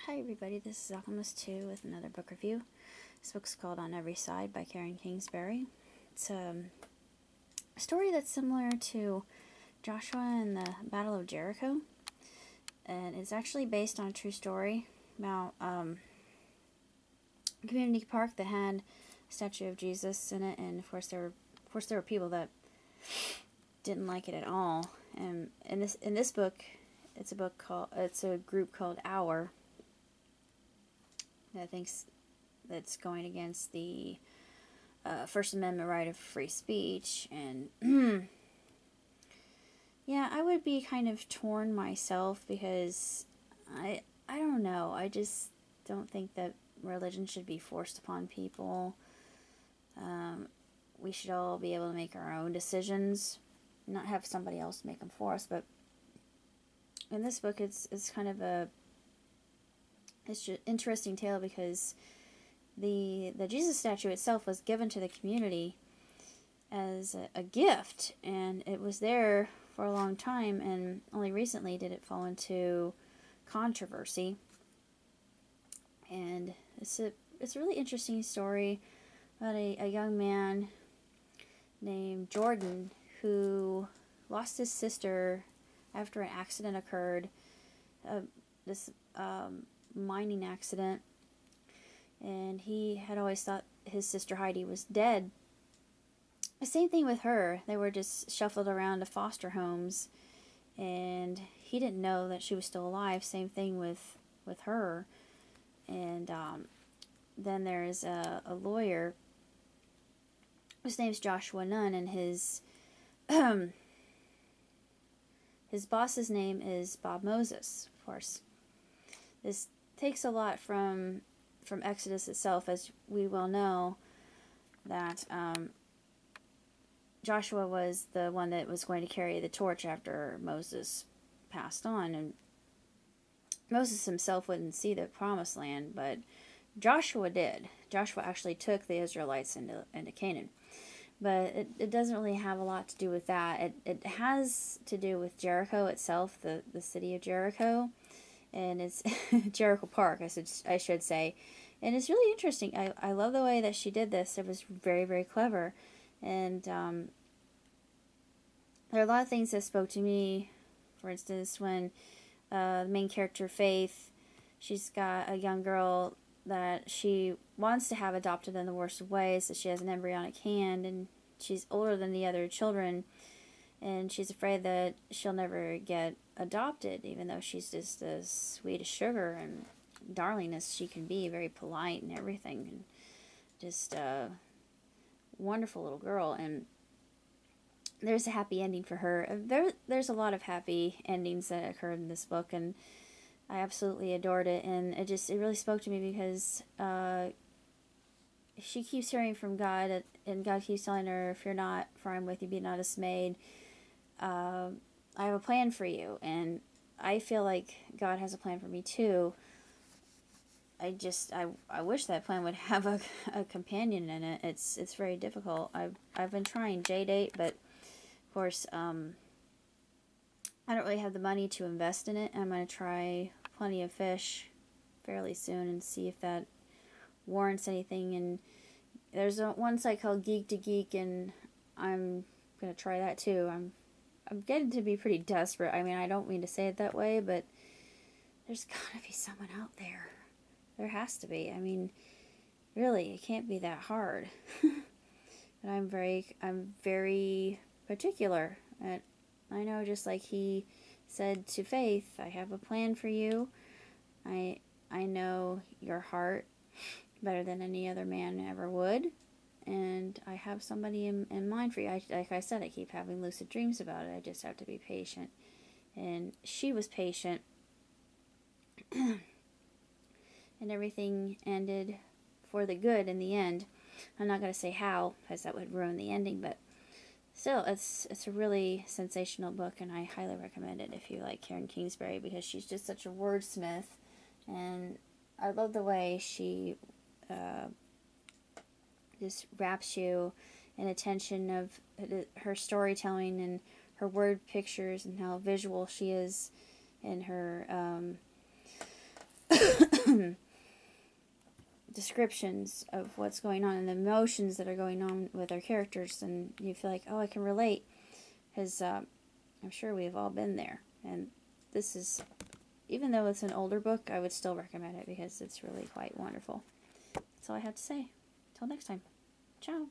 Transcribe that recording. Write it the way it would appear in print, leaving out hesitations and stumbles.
Hi everybody, this is Alchemist 2 with another book review. This book's called On Every Side by Kingsbury. It's a story that's similar to Joshua and the Battle of Jericho. And it's actually based on a true story about a community park that had a statue of Jesus in it. And of course there were people that didn't like it at all. And in this book, it's a group called Our that thinks that's going against the First Amendment right of free speech. And yeah, I would be kind of torn myself because I don't know. I just don't think that religion should be forced upon people. We should all be able to make our own decisions, not have somebody else make them for us. But in this book, it's kind of it's an interesting tale because the Jesus statue itself was given to the community as a gift, and it was there for a long time, and only recently did it fall into controversy. And it's a really interesting story about a young man named Jordan who lost his sister after an accident occurred. This mining accident, and he had always thought his sister Heidi was dead. The same thing with her. They were just shuffled around to foster homes, and he didn't know that she was still alive. Same thing with her. And then there's a lawyer. His name's Joshua Nunn, and his boss's name is Bob Moses, of course. This takes a lot from Exodus itself, as we well know that Joshua was the one that was going to carry the torch after Moses passed on, and Moses himself wouldn't see the promised land, but Joshua did. Joshua actually took the Israelites into Canaan. But it doesn't really have a lot to do with that. It has to do with Jericho itself, the city of Jericho. And it's Jericho Park, I should say. And it's really interesting. I love the way that she did this. It was very, very clever. And there are a lot of things that spoke to me. For instance, when the main character, Faith, she's got a young girl that she wants to have adopted in the worst of ways, that she has an embryonic hand, and she's older than the other children, and she's afraid that she'll never get adopted, even though she's just as sweet as sugar and darling as she can be, very polite and everything, and just a wonderful little girl. And there's a happy ending for her. There's a lot of happy endings that occurred in this book, and I absolutely adored it. And it really spoke to me because she keeps hearing from God, and God keeps telling her, if you're not, for I'm with you, be not dismayed. I have a plan for you, and I feel like God has a plan for me too. I wish that plan would have a companion in it. It's very difficult. I've been trying J-Date, but of course I don't really have the money to invest in it. I'm going to try Plenty of Fish fairly soon and see if that warrants anything. And there's one site called Geek to Geek, and I'm going to try that too. I'm getting to be pretty desperate. I mean, I don't mean to say it that way, but there's got to be someone out there. There has to be. I mean, really, it can't be that hard. But I'm very particular. And I know, just like he said to Faith, I have a plan for you. I know your heart better than any other man ever would. And I have somebody in mind for you. Like I said, I keep having lucid dreams about it. I just have to be patient. And she was patient. And everything ended for the good in the end. I'm not going to say how, because that would ruin the ending. But still, it's a really sensational book, and I highly recommend it if you like Kingsbury, because she's just such a wordsmith. And I love the way she just wraps you in attention of her storytelling and her word pictures and how visual she is in her descriptions of what's going on and the emotions that are going on with our characters, and you feel like, oh, I can relate, because I'm sure we've all been there. And this is, even though it's an older book, I would still recommend it because it's really quite wonderful. That's all I have to say. Till next time. Ciao.